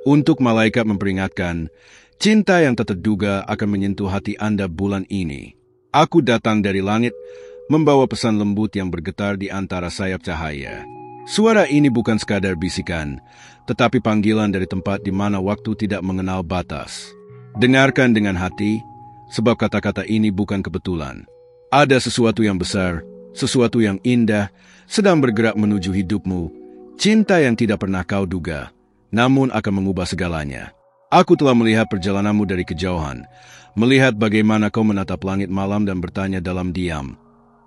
Untuk malaikat memperingatkan, cinta yang tak terduga akan menyentuh hati Anda bulan ini. Aku datang dari langit, membawa pesan lembut yang bergetar di antara sayap cahaya. Suara ini bukan sekadar bisikan, tetapi panggilan dari tempat di mana waktu tidak mengenal batas. Dengarkan dengan hati, sebab kata-kata ini bukan kebetulan. Ada sesuatu yang besar, sesuatu yang indah, sedang bergerak menuju hidupmu. Cinta yang tidak pernah kau duga, namun akan mengubah segalanya. Aku telah melihat perjalananmu dari kejauhan, melihat bagaimana kau menatap langit malam dan bertanya dalam diam,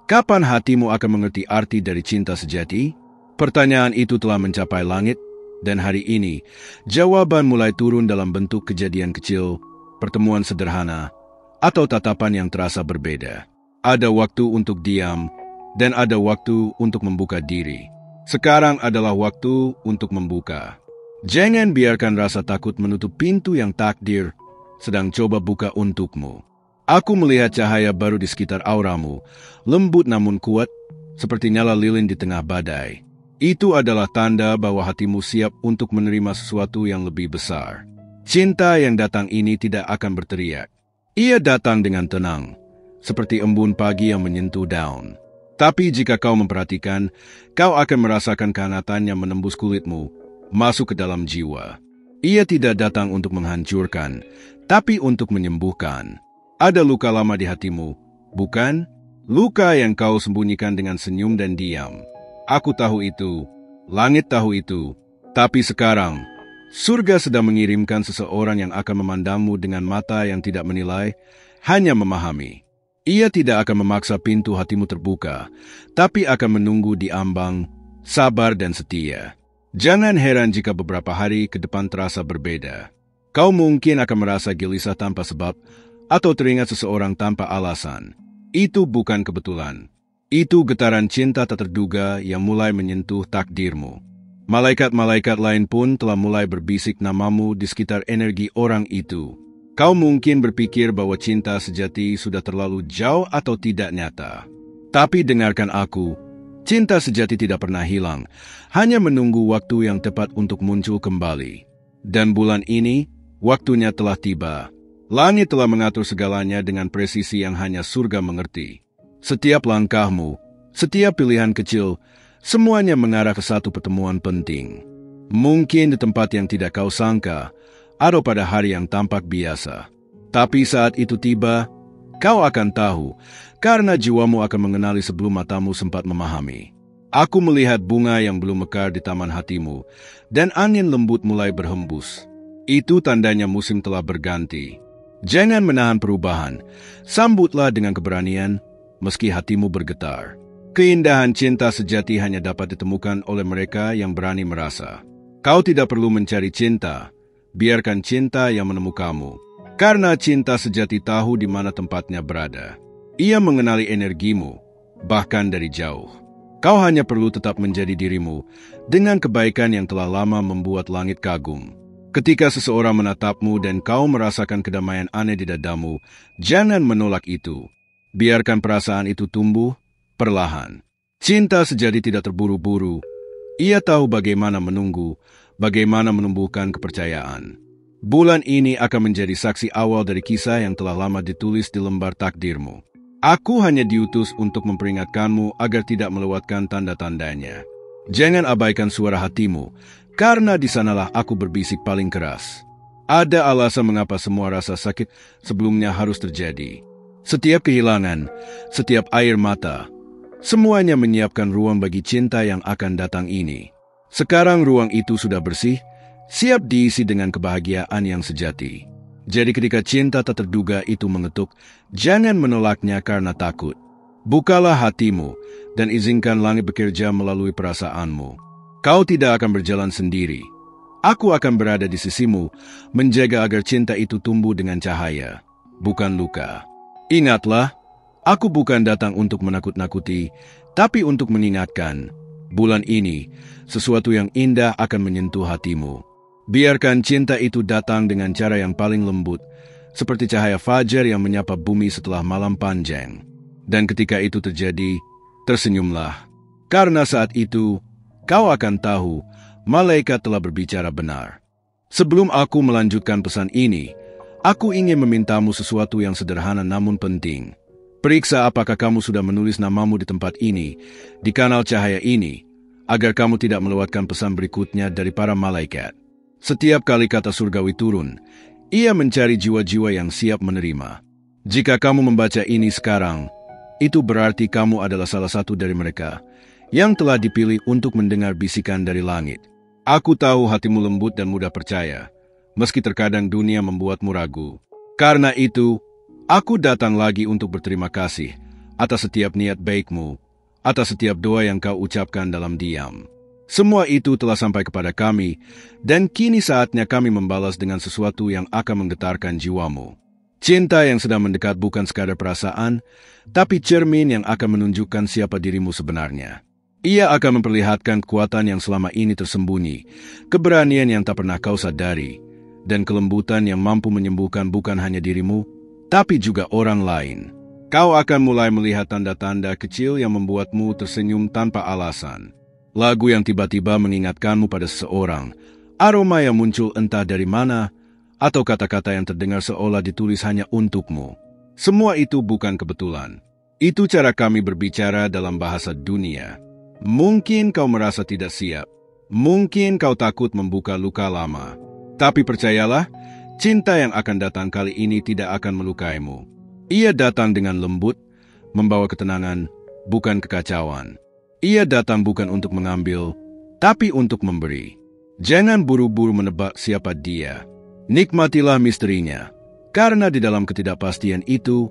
kapan hatimu akan mengerti arti dari cinta sejati? Pertanyaan itu telah mencapai langit, dan hari ini, jawaban mulai turun dalam bentuk kejadian kecil, pertemuan sederhana, atau tatapan yang terasa berbeda. Ada waktu untuk diam, dan ada waktu untuk membuka diri. Sekarang adalah waktu untuk membuka. Jangan biarkan rasa takut menutup pintu yang takdir sedang coba buka untukmu. Aku melihat cahaya baru di sekitar auramu, lembut namun kuat, seperti nyala lilin di tengah badai. Itu adalah tanda bahwa hatimu siap untuk menerima sesuatu yang lebih besar. Cinta yang datang ini tidak akan berteriak. Ia datang dengan tenang, seperti embun pagi yang menyentuh daun. Tapi jika kau memperhatikan, kau akan merasakan kehangatan yang menembus kulitmu, masuk ke dalam jiwa. Ia tidak datang untuk menghancurkan, tapi untuk menyembuhkan. Ada luka lama di hatimu, bukan? Luka yang kau sembunyikan dengan senyum dan diam. Aku tahu itu, langit tahu itu, tapi sekarang, surga sedang mengirimkan seseorang yang akan memandangmu dengan mata yang tidak menilai, hanya memahami. Ia tidak akan memaksa pintu hatimu terbuka, tapi akan menunggu di ambang, sabar dan setia. Jangan heran jika beberapa hari ke depan terasa berbeda. Kau mungkin akan merasa gelisah tanpa sebab, atau teringat seseorang tanpa alasan. Itu bukan kebetulan. Itu getaran cinta tak terduga yang mulai menyentuh takdirmu. Malaikat-malaikat lain pun telah mulai berbisik namamu di sekitar energi orang itu. Kau mungkin berpikir bahwa cinta sejati sudah terlalu jauh atau tidak nyata. Tapi dengarkan aku, cinta sejati tidak pernah hilang, hanya menunggu waktu yang tepat untuk muncul kembali. Dan bulan ini, waktunya telah tiba. Langit telah mengatur segalanya dengan presisi yang hanya surga mengerti. Setiap langkahmu, setiap pilihan kecil, semuanya mengarah ke satu pertemuan penting. Mungkin di tempat yang tidak kau sangka, atau pada hari yang tampak biasa. Tapi saat itu tiba, kau akan tahu, karena jiwamu akan mengenali sebelum matamu sempat memahami. Aku melihat bunga yang belum mekar di taman hatimu, dan angin lembut mulai berhembus. Itu tandanya musim telah berganti. Jangan menahan perubahan, sambutlah dengan keberanian, meski hatimu bergetar. Keindahan cinta sejati hanya dapat ditemukan oleh mereka yang berani merasa. Kau tidak perlu mencari cinta, biarkan cinta yang menemukanmu. Karena cinta sejati tahu di mana tempatnya berada. Ia mengenali energimu, bahkan dari jauh. Kau hanya perlu tetap menjadi dirimu, dengan kebaikan yang telah lama membuat langit kagum. Ketika seseorang menatapmu dan kau merasakan kedamaian aneh di dadamu, jangan menolak itu. Biarkan perasaan itu tumbuh perlahan. Cinta sejati tidak terburu-buru. Ia tahu bagaimana menunggu, bagaimana menumbuhkan kepercayaan. Bulan ini akan menjadi saksi awal dari kisah yang telah lama ditulis di lembar takdirmu. Aku hanya diutus untuk memperingatkanmu agar tidak melewatkan tanda-tandanya. Jangan abaikan suara hatimu, karena di sanalah aku berbisik paling keras. Ada alasan mengapa semua rasa sakit sebelumnya harus terjadi. Setiap kehilangan, setiap air mata, semuanya menyiapkan ruang bagi cinta yang akan datang ini. Sekarang ruang itu sudah bersih, siap diisi dengan kebahagiaan yang sejati. Jadi ketika cinta tak terduga itu mengetuk, jangan menolaknya karena takut. Bukalah hatimu dan izinkan langit bekerja melalui perasaanmu. Kau tidak akan berjalan sendiri. Aku akan berada di sisimu, menjaga agar cinta itu tumbuh dengan cahaya, bukan luka. Ingatlah, aku bukan datang untuk menakut-nakuti, tapi untuk mengingatkan. Bulan ini, sesuatu yang indah akan menyentuh hatimu. Biarkan cinta itu datang dengan cara yang paling lembut, seperti cahaya fajar yang menyapa bumi setelah malam panjang. Dan ketika itu terjadi, tersenyumlah. Karena saat itu, kau akan tahu, malaikat telah berbicara benar. Sebelum aku melanjutkan pesan ini, aku ingin memintamu sesuatu yang sederhana namun penting. Periksa apakah kamu sudah menulis namamu di tempat ini, di kanal cahaya ini, agar kamu tidak melewatkan pesan berikutnya dari para malaikat. Setiap kali kata surgawi turun, ia mencari jiwa-jiwa yang siap menerima. Jika kamu membaca ini sekarang, itu berarti kamu adalah salah satu dari mereka yang telah dipilih untuk mendengar bisikan dari langit. Aku tahu hatimu lembut dan mudah percaya, meski terkadang dunia membuatmu ragu. Karena itu, aku datang lagi untuk berterima kasih atas setiap niat baikmu, atas setiap doa yang kau ucapkan dalam diam. Semua itu telah sampai kepada kami, dan kini saatnya kami membalas dengan sesuatu yang akan menggetarkan jiwamu. Cinta yang sedang mendekat bukan sekadar perasaan, tapi cermin yang akan menunjukkan siapa dirimu sebenarnya. Ia akan memperlihatkan kekuatan yang selama ini tersembunyi, keberanian yang tak pernah kau sadari, dan kelembutan yang mampu menyembuhkan bukan hanya dirimu, tapi juga orang lain. Kau akan mulai melihat tanda-tanda kecil yang membuatmu tersenyum tanpa alasan. Lagu yang tiba-tiba mengingatkanmu pada seseorang, aroma yang muncul entah dari mana, atau kata-kata yang terdengar seolah ditulis hanya untukmu. Semua itu bukan kebetulan. Itu cara kami berbicara dalam bahasa dunia. Mungkin kau merasa tidak siap. Mungkin kau takut membuka luka lama. Tapi percayalah, cinta yang akan datang kali ini tidak akan melukaimu. Ia datang dengan lembut, membawa ketenangan, bukan kekacauan. Ia datang bukan untuk mengambil, tapi untuk memberi. Jangan buru-buru menebak siapa dia. Nikmatilah misterinya, karena di dalam ketidakpastian itu,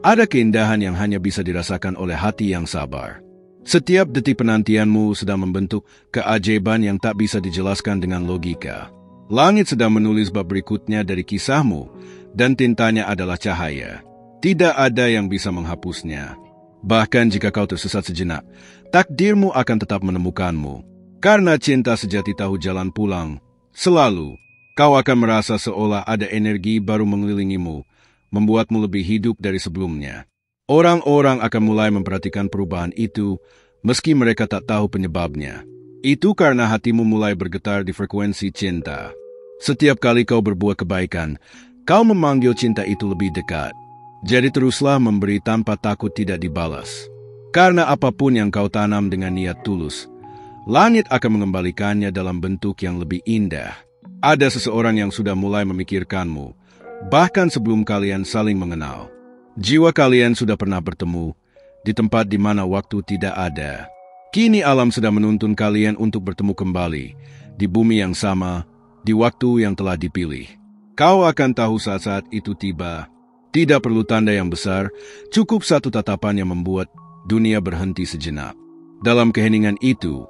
ada keindahan yang hanya bisa dirasakan oleh hati yang sabar. Setiap detik penantianmu sedang membentuk keajaiban yang tak bisa dijelaskan dengan logika. Langit sedang menulis bab berikutnya dari kisahmu, dan tintanya adalah cahaya. Tidak ada yang bisa menghapusnya. Bahkan jika kau tersesat sejenak, takdirmu akan tetap menemukanmu. Karena cinta sejati tahu jalan pulang, selalu, kau akan merasa seolah ada energi baru mengelilingimu, membuatmu lebih hidup dari sebelumnya. Orang-orang akan mulai memperhatikan perubahan itu, meski mereka tak tahu penyebabnya. Itu karena hatimu mulai bergetar di frekuensi cinta. Setiap kali kau berbuat kebaikan, kau memanggil cinta itu lebih dekat. Jadi teruslah memberi tanpa takut tidak dibalas. Karena apapun yang kau tanam dengan niat tulus, langit akan mengembalikannya dalam bentuk yang lebih indah. Ada seseorang yang sudah mulai memikirkanmu, bahkan sebelum kalian saling mengenal. Jiwa kalian sudah pernah bertemu di tempat di mana waktu tidak ada. Kini alam sedang menuntun kalian untuk bertemu kembali di bumi yang sama, di waktu yang telah dipilih. Kau akan tahu saat-saat itu tiba. Tidak perlu tanda yang besar, cukup satu tatapan yang membuat dunia berhenti sejenak. Dalam keheningan itu,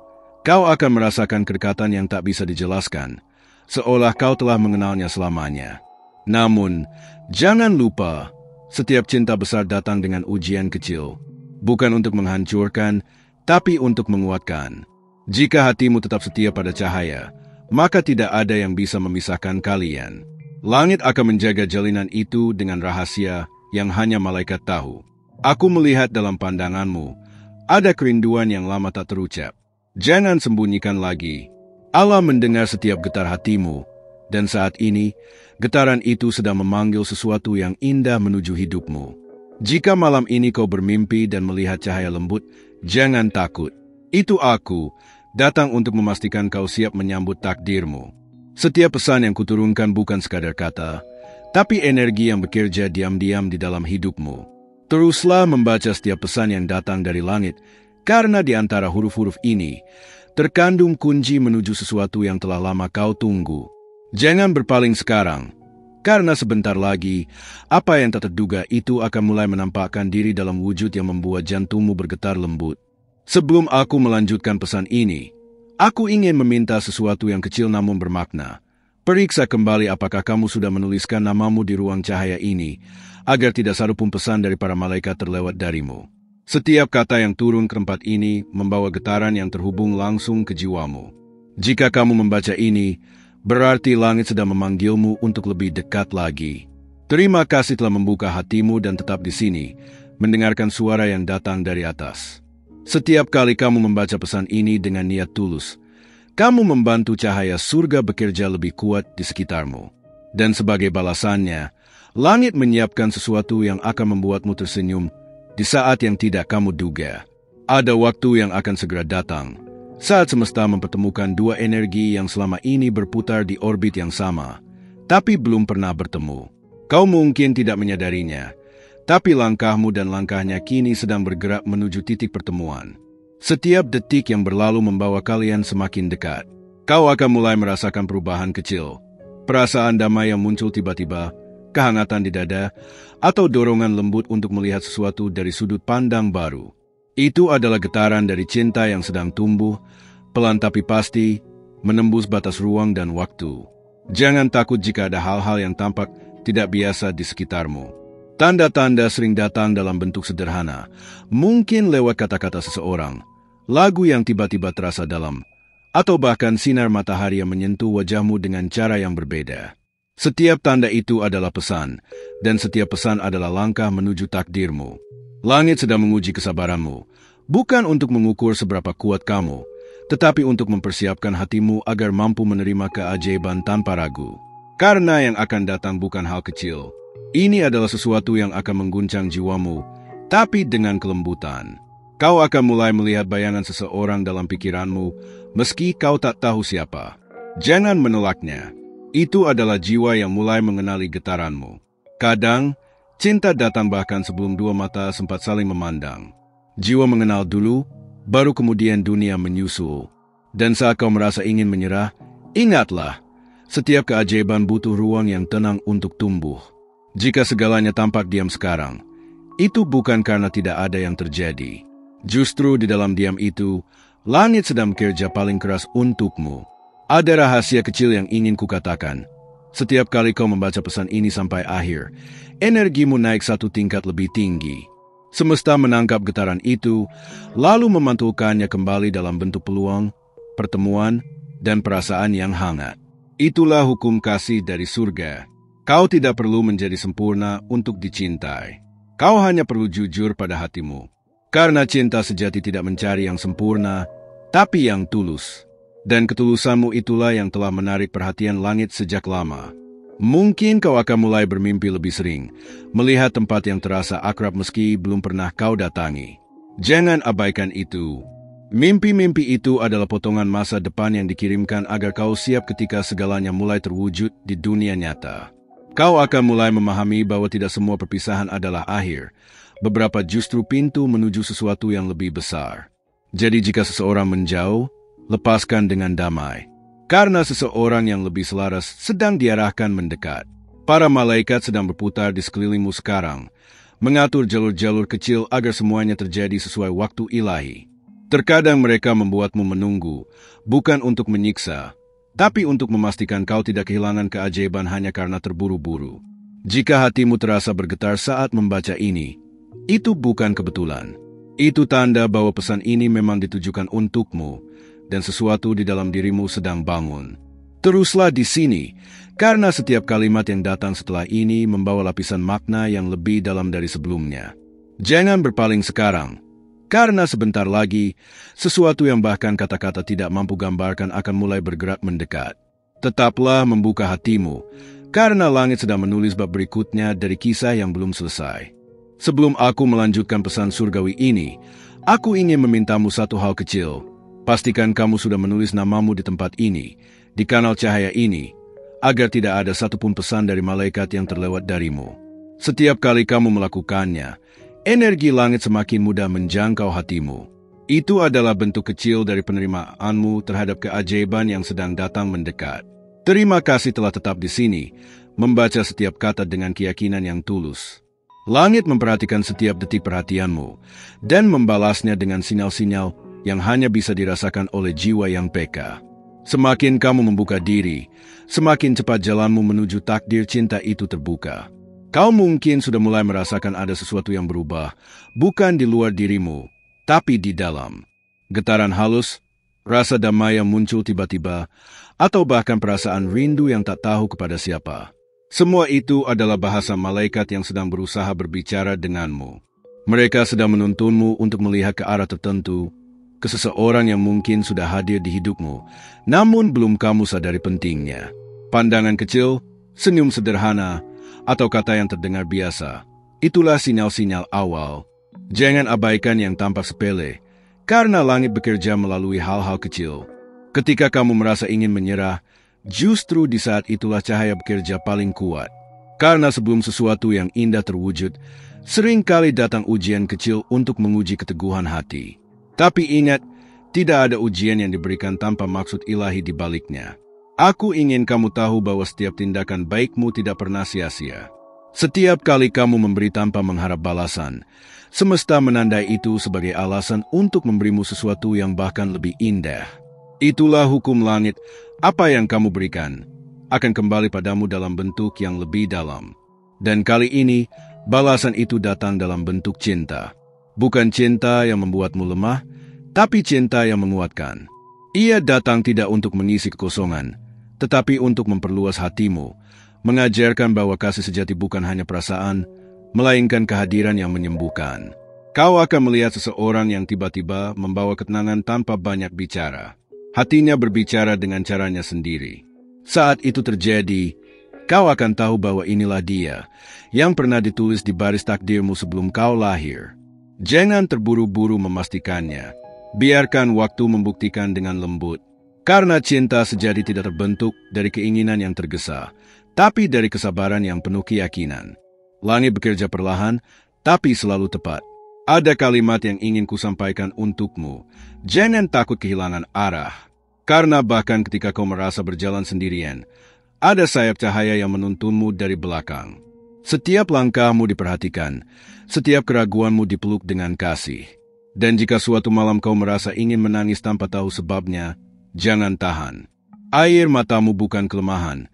kau akan merasakan kedekatan yang tak bisa dijelaskan, seolah kau telah mengenalnya selamanya. Namun, jangan lupa, setiap cinta besar datang dengan ujian kecil, bukan untuk menghancurkan, tapi untuk menguatkan. Jika hatimu tetap setia pada cahaya, maka tidak ada yang bisa memisahkan kalian. Langit akan menjaga jalinan itu dengan rahasia yang hanya malaikat tahu. Aku melihat dalam pandanganmu, ada kerinduan yang lama tak terucap. Jangan sembunyikan lagi. Allah mendengar setiap getar hatimu, dan saat ini, getaran itu sedang memanggil sesuatu yang indah menuju hidupmu. Jika malam ini kau bermimpi dan melihat cahaya lembut, jangan takut. Itu aku, datang untuk memastikan kau siap menyambut takdirmu. Setiap pesan yang kuturunkan bukan sekadar kata, tapi energi yang bekerja diam-diam di dalam hidupmu. Teruslah membaca setiap pesan yang datang dari langit, karena di antara huruf-huruf ini, terkandung kunci menuju sesuatu yang telah lama kau tunggu. Jangan berpaling sekarang, karena sebentar lagi, apa yang tak terduga itu akan mulai menampakkan diri dalam wujud yang membuat jantungmu bergetar lembut. Sebelum aku melanjutkan pesan ini, aku ingin meminta sesuatu yang kecil namun bermakna. Periksa kembali apakah kamu sudah menuliskan namamu di ruang cahaya ini, agar tidak satupun pesan dari para malaikat terlewat darimu. Setiap kata yang turun ke tempat ini membawa getaran yang terhubung langsung ke jiwamu. Jika kamu membaca ini, berarti langit sedang memanggilmu untuk lebih dekat lagi. Terima kasih telah membuka hatimu dan tetap di sini, mendengarkan suara yang datang dari atas. Setiap kali kamu membaca pesan ini dengan niat tulus, Kamu membantu cahaya surga bekerja lebih kuat di sekitarmu. Dan sebagai balasannya, langit menyiapkan sesuatu yang akan membuatmu tersenyum di saat yang tidak kamu duga. Ada waktu yang akan segera datang, saat semesta mempertemukan dua energi yang selama ini berputar di orbit yang sama, tapi belum pernah bertemu. Kau mungkin tidak menyadarinya, tapi langkahmu dan langkahnya kini sedang bergerak menuju titik pertemuan. Setiap detik yang berlalu membawa kalian semakin dekat. Kau akan mulai merasakan perubahan kecil, perasaan damai yang muncul tiba-tiba, kehangatan di dada, atau dorongan lembut untuk melihat sesuatu dari sudut pandang baru. Itu adalah getaran dari cinta yang sedang tumbuh, pelan tapi pasti, menembus batas ruang dan waktu. Jangan takut jika ada hal-hal yang tampak tidak biasa di sekitarmu. Tanda-tanda sering datang dalam bentuk sederhana, mungkin lewat kata-kata seseorang, lagu yang tiba-tiba terasa dalam, atau bahkan sinar matahari yang menyentuh wajahmu dengan cara yang berbeda. Setiap tanda itu adalah pesan, dan setiap pesan adalah langkah menuju takdirmu. Langit sedang menguji kesabaranmu, bukan untuk mengukur seberapa kuat kamu, tetapi untuk mempersiapkan hatimu agar mampu menerima keajaiban tanpa ragu. Karena yang akan datang bukan hal kecil. Ini adalah sesuatu yang akan mengguncang jiwamu, tapi dengan kelembutan. Kau akan mulai melihat bayangan seseorang dalam pikiranmu, meski kau tak tahu siapa. Jangan menolaknya. Itu adalah jiwa yang mulai mengenali getaranmu. Kadang, cinta datang bahkan sebelum dua mata sempat saling memandang. Jiwa mengenal dulu, baru kemudian dunia menyusul. Dan saat kau merasa ingin menyerah, ingatlah, setiap keajaiban butuh ruang yang tenang untuk tumbuh. Jika segalanya tampak diam sekarang, itu bukan karena tidak ada yang terjadi. Justru di dalam diam itu, langit sedang bekerja paling keras untukmu. Ada rahasia kecil yang ingin kukatakan. Setiap kali kau membaca pesan ini sampai akhir, energimu naik satu tingkat lebih tinggi. Semesta menangkap getaran itu, lalu memantulkannya kembali dalam bentuk peluang, pertemuan, dan perasaan yang hangat. Itulah hukum kasih dari surga. Kau tidak perlu menjadi sempurna untuk dicintai. Kau hanya perlu jujur pada hatimu. Karena cinta sejati tidak mencari yang sempurna, tapi yang tulus. Dan ketulusanmu itulah yang telah menarik perhatian langit sejak lama. Mungkin kau akan mulai bermimpi lebih sering, melihat tempat yang terasa akrab meski belum pernah kau datangi. Jangan abaikan itu. Mimpi-mimpi itu adalah potongan masa depan yang dikirimkan agar kau siap ketika segalanya mulai terwujud di dunia nyata. Kau akan mulai memahami bahwa tidak semua perpisahan adalah akhir. Beberapa justru pintu menuju sesuatu yang lebih besar. Jadi jika seseorang menjauh, lepaskan dengan damai. Karena seseorang yang lebih selaras sedang diarahkan mendekat. Para malaikat sedang berputar di sekelilingmu sekarang, mengatur jalur-jalur kecil agar semuanya terjadi sesuai waktu ilahi. Terkadang mereka membuatmu menunggu, bukan untuk menyiksa, tapi untuk memastikan kau tidak kehilangan keajaiban hanya karena terburu-buru. Jika hatimu terasa bergetar saat membaca ini, itu bukan kebetulan. Itu tanda bahwa pesan ini memang ditujukan untukmu, dan sesuatu di dalam dirimu sedang bangun. Teruslah di sini, karena setiap kalimat yang datang setelah ini membawa lapisan makna yang lebih dalam dari sebelumnya. Jangan berpaling sekarang, karena sebentar lagi, sesuatu yang bahkan kata-kata tidak mampu gambarkan akan mulai bergerak mendekat. Tetaplah membuka hatimu, karena langit sedang menulis bab berikutnya dari kisah yang belum selesai. Sebelum aku melanjutkan pesan surgawi ini, aku ingin memintamu satu hal kecil. Pastikan kamu sudah menulis namamu di tempat ini, di kanal cahaya ini, agar tidak ada satupun pesan dari malaikat yang terlewat darimu. Setiap kali kamu melakukannya, energi langit semakin mudah menjangkau hatimu. Itu adalah bentuk kecil dari penerimaanmu terhadap keajaiban yang sedang datang mendekat. Terima kasih telah tetap di sini, membaca setiap kata dengan keyakinan yang tulus. Langit memperhatikan setiap detik perhatianmu, dan membalasnya dengan sinyal-sinyal yang hanya bisa dirasakan oleh jiwa yang peka. Semakin kamu membuka diri, semakin cepat jalanmu menuju takdir cinta itu terbuka. Kau mungkin sudah mulai merasakan ada sesuatu yang berubah, bukan di luar dirimu, tapi di dalam. Getaran halus, rasa damai yang muncul tiba-tiba, atau bahkan perasaan rindu yang tak tahu kepada siapa. Semua itu adalah bahasa malaikat yang sedang berusaha berbicara denganmu. Mereka sedang menuntunmu untuk melihat ke arah tertentu, ke seseorang yang mungkin sudah hadir di hidupmu, namun belum kamu sadari pentingnya. Pandangan kecil, senyum sederhana, atau kata yang terdengar biasa, itulah sinyal-sinyal awal. Jangan abaikan yang tampak sepele, karena langit bekerja melalui hal-hal kecil. Ketika kamu merasa ingin menyerah, justru di saat itulah cahaya bekerja paling kuat. Karena sebelum sesuatu yang indah terwujud, seringkali datang ujian kecil untuk menguji keteguhan hati. Tapi ingat, tidak ada ujian yang diberikan tanpa maksud ilahi di baliknya. Aku ingin kamu tahu bahwa setiap tindakan baikmu tidak pernah sia-sia. Setiap kali kamu memberi tanpa mengharap balasan, semesta menandai itu sebagai alasan untuk memberimu sesuatu yang bahkan lebih indah. Itulah hukum langit, apa yang kamu berikan akan kembali padamu dalam bentuk yang lebih dalam. Dan kali ini, balasan itu datang dalam bentuk cinta. Bukan cinta yang membuatmu lemah, tapi cinta yang menguatkan. Ia datang tidak untuk mengisi kekosongan, tetapi untuk memperluas hatimu, mengajarkan bahwa kasih sejati bukan hanya perasaan, melainkan kehadiran yang menyembuhkan. Kau akan melihat seseorang yang tiba-tiba membawa ketenangan tanpa banyak bicara. Hatinya berbicara dengan caranya sendiri. Saat itu terjadi, kau akan tahu bahwa inilah dia yang pernah ditulis di baris takdirmu sebelum kau lahir. Jangan terburu-buru memastikannya. Biarkan waktu membuktikan dengan lembut. Karena cinta sejati tidak terbentuk dari keinginan yang tergesa, tapi dari kesabaran yang penuh keyakinan. Langit bekerja perlahan, tapi selalu tepat. Ada kalimat yang ingin kusampaikan untukmu. Jangan takut kehilangan arah. Karena bahkan ketika kau merasa berjalan sendirian, ada sayap cahaya yang menuntunmu dari belakang. Setiap langkahmu diperhatikan, setiap keraguanmu dipeluk dengan kasih. Dan jika suatu malam kau merasa ingin menangis tanpa tahu sebabnya, jangan tahan. Air matamu bukan kelemahan.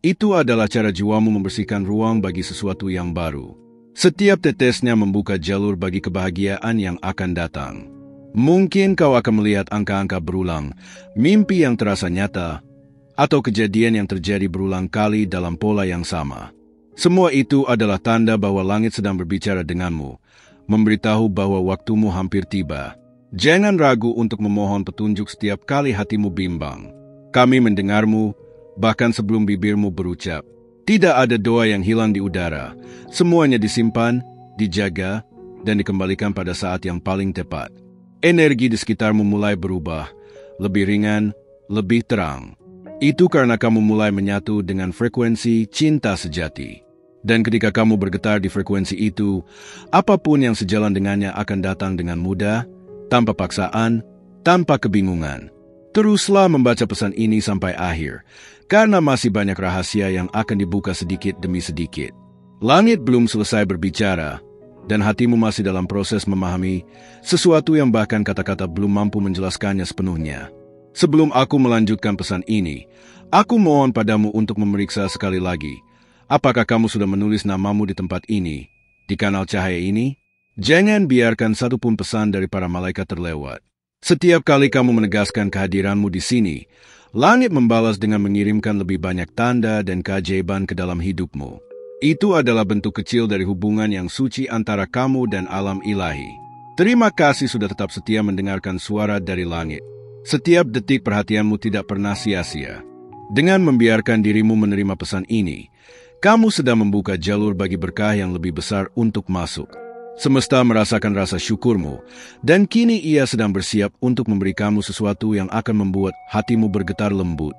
Itu adalah cara jiwamu membersihkan ruang bagi sesuatu yang baru. Setiap tetesnya membuka jalur bagi kebahagiaan yang akan datang. Mungkin kau akan melihat angka-angka berulang, mimpi yang terasa nyata, atau kejadian yang terjadi berulang kali dalam pola yang sama. Semua itu adalah tanda bahwa langit sedang berbicara denganmu, memberitahu bahwa waktumu hampir tiba. Jangan ragu untuk memohon petunjuk setiap kali hatimu bimbang. Kami mendengarmu, bahkan sebelum bibirmu berucap. Tidak ada doa yang hilang di udara. Semuanya disimpan, dijaga, dan dikembalikan pada saat yang paling tepat. Energi di sekitarmu mulai berubah, lebih ringan, lebih terang. Itu karena kamu mulai menyatu dengan frekuensi cinta sejati. Dan ketika kamu bergetar di frekuensi itu, apapun yang sejalan dengannya akan datang dengan mudah, tanpa paksaan, tanpa kebingungan. Teruslah membaca pesan ini sampai akhir, karena masih banyak rahasia yang akan dibuka sedikit demi sedikit. Langit belum selesai berbicara, dan hatimu masih dalam proses memahami sesuatu yang bahkan kata-kata belum mampu menjelaskannya sepenuhnya. Sebelum aku melanjutkan pesan ini, aku mohon padamu untuk memeriksa sekali lagi. Apakah kamu sudah menulis namamu di tempat ini, di kanal cahaya ini? Jangan biarkan satupun pesan dari para malaikat terlewat. Setiap kali kamu menegaskan kehadiranmu di sini, langit membalas dengan mengirimkan lebih banyak tanda dan keajaiban ke dalam hidupmu. Itu adalah bentuk kecil dari hubungan yang suci antara kamu dan alam ilahi. Terima kasih sudah tetap setia mendengarkan suara dari langit. Setiap detik perhatianmu tidak pernah sia-sia. Dengan membiarkan dirimu menerima pesan ini, kamu sedang membuka jalur bagi berkah yang lebih besar untuk masuk. Semesta merasakan rasa syukurmu, dan kini ia sedang bersiap untuk memberi kamu sesuatu yang akan membuat hatimu bergetar lembut.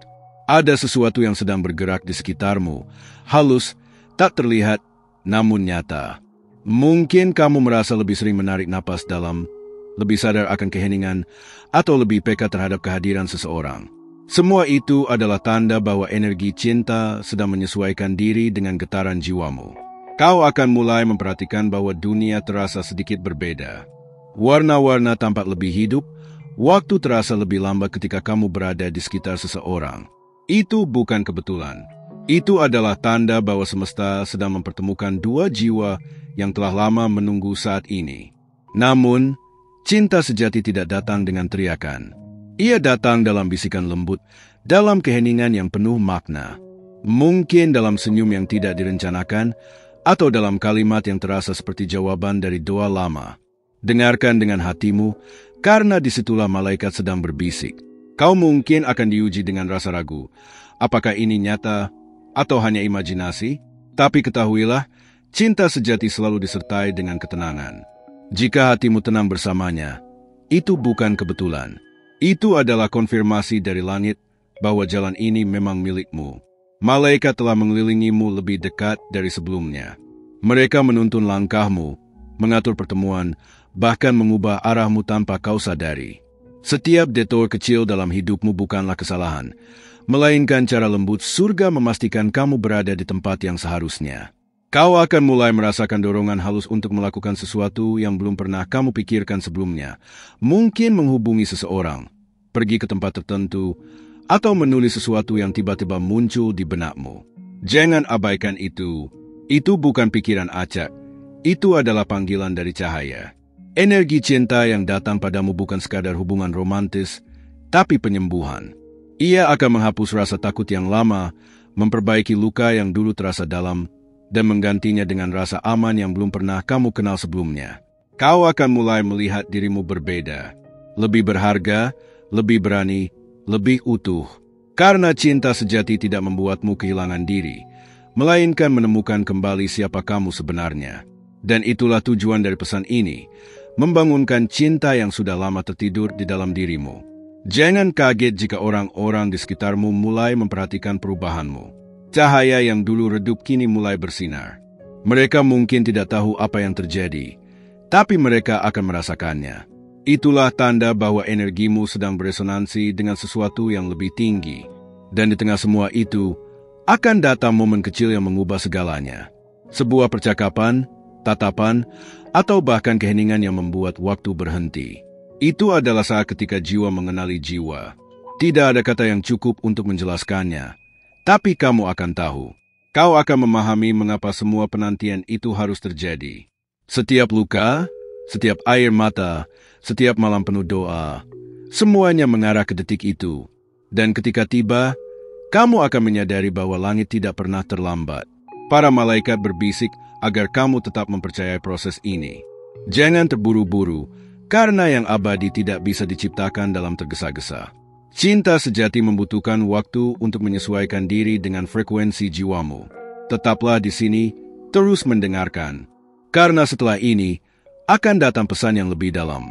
Ada sesuatu yang sedang bergerak di sekitarmu, halus, tak terlihat, namun nyata. Mungkin kamu merasa lebih sering menarik napas dalam, lebih sadar akan keheningan, atau lebih peka terhadap kehadiran seseorang. Semua itu adalah tanda bahwa energi cinta sedang menyesuaikan diri dengan getaran jiwamu. Kau akan mulai memperhatikan bahwa dunia terasa sedikit berbeda. Warna-warna tampak lebih hidup, waktu terasa lebih lambat ketika kamu berada di sekitar seseorang. Itu bukan kebetulan. Itu adalah tanda bahwa semesta sedang mempertemukan dua jiwa yang telah lama menunggu saat ini. Namun, cinta sejati tidak datang dengan teriakan. Ia datang dalam bisikan lembut, dalam keheningan yang penuh makna. Mungkin dalam senyum yang tidak direncanakan, atau dalam kalimat yang terasa seperti jawaban dari doa lama. Dengarkan dengan hatimu, Karena disitulah malaikat sedang berbisik. Kau mungkin akan diuji dengan rasa ragu. Apakah ini nyata atau hanya imajinasi? Tapi ketahuilah, cinta sejati selalu disertai dengan ketenangan. Jika hatimu tenang bersamanya, itu bukan kebetulan. Itu adalah konfirmasi dari langit bahwa jalan ini memang milikmu. Malaikat telah mengelilingimu lebih dekat dari sebelumnya. Mereka menuntun langkahmu, mengatur pertemuan, bahkan mengubah arahmu tanpa kau sadari. Setiap detour kecil dalam hidupmu bukanlah kesalahan, melainkan cara lembut surga memastikan kamu berada di tempat yang seharusnya. Kau akan mulai merasakan dorongan halus untuk melakukan sesuatu yang belum pernah kamu pikirkan sebelumnya. Mungkin menghubungi seseorang, pergi ke tempat tertentu, atau menulis sesuatu yang tiba-tiba muncul di benakmu. Jangan abaikan itu. Itu bukan pikiran acak. Itu adalah panggilan dari cahaya. Energi cinta yang datang padamu bukan sekadar hubungan romantis, tapi penyembuhan. Ia akan menghapus rasa takut yang lama, memperbaiki luka yang dulu terasa dalam, dan menggantinya dengan rasa aman yang belum pernah kamu kenal sebelumnya. Kau akan mulai melihat dirimu berbeda, lebih berharga, lebih berani, lebih utuh. Karena cinta sejati tidak membuatmu kehilangan diri, melainkan menemukan kembali siapa kamu sebenarnya. Dan itulah tujuan dari pesan ini, membangunkan cinta yang sudah lama tertidur di dalam dirimu. Jangan kaget jika orang-orang di sekitarmu mulai memperhatikan perubahanmu. Cahaya yang dulu redup kini mulai bersinar. Mereka mungkin tidak tahu apa yang terjadi, tapi mereka akan merasakannya. Itulah tanda bahwa energimu sedang beresonansi dengan sesuatu yang lebih tinggi. Dan di tengah semua itu, akan datang momen kecil yang mengubah segalanya. Sebuah percakapan, tatapan, atau bahkan keheningan yang membuat waktu berhenti. Itu adalah saat ketika jiwa mengenali jiwa. Tidak ada kata yang cukup untuk menjelaskannya, tapi kamu akan tahu. Kau akan memahami mengapa semua penantian itu harus terjadi. Setiap luka, setiap air mata, setiap malam penuh doa, semuanya mengarah ke detik itu. Dan ketika tiba, kamu akan menyadari bahwa langit tidak pernah terlambat. Para malaikat berbisik agar kamu tetap mempercayai proses ini. Jangan terburu-buru, karena yang abadi tidak bisa diciptakan dalam tergesa-gesa. Cinta sejati membutuhkan waktu untuk menyesuaikan diri dengan frekuensi jiwamu. Tetaplah di sini, terus mendengarkan. Karena setelah ini, akan datang pesan yang lebih dalam.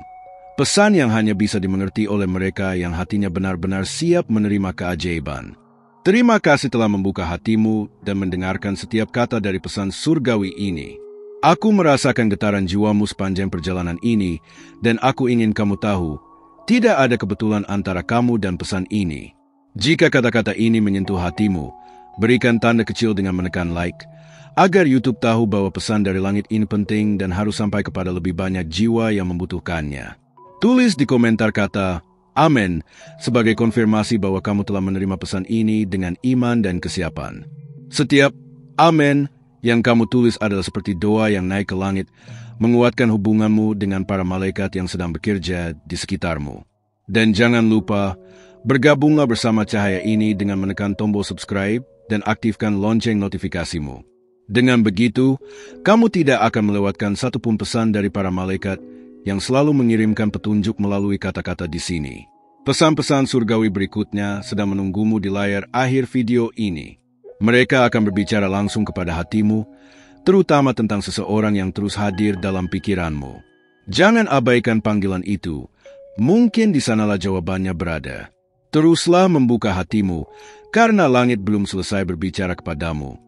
Pesan yang hanya bisa dimengerti oleh mereka yang hatinya benar-benar siap menerima keajaiban. Terima kasih telah membuka hatimu dan mendengarkan setiap kata dari pesan surgawi ini. Aku merasakan getaran jiwamu sepanjang perjalanan ini, dan aku ingin kamu tahu, tidak ada kebetulan antara kamu dan pesan ini. Jika kata-kata ini menyentuh hatimu, berikan tanda kecil dengan menekan like, agar YouTube tahu bahwa pesan dari langit ini penting dan harus sampai kepada lebih banyak jiwa yang membutuhkannya. Tulis di komentar kata Amin sebagai konfirmasi bahwa kamu telah menerima pesan ini dengan iman dan kesiapan. Setiap Amin yang kamu tulis adalah seperti doa yang naik ke langit, menguatkan hubunganmu dengan para malaikat yang sedang bekerja di sekitarmu. Dan jangan lupa, bergabunglah bersama cahaya ini dengan menekan tombol subscribe dan aktifkan lonceng notifikasimu. Dengan begitu, kamu tidak akan melewatkan satupun pesan dari para malaikat yang selalu mengirimkan petunjuk melalui kata-kata di sini. Pesan-pesan surgawi berikutnya sedang menunggumu di layar akhir video ini. Mereka akan berbicara langsung kepada hatimu, terutama tentang seseorang yang terus hadir dalam pikiranmu. Jangan abaikan panggilan itu, mungkin di sanalah jawabannya berada. Teruslah membuka hatimu, karena langit belum selesai berbicara kepadamu.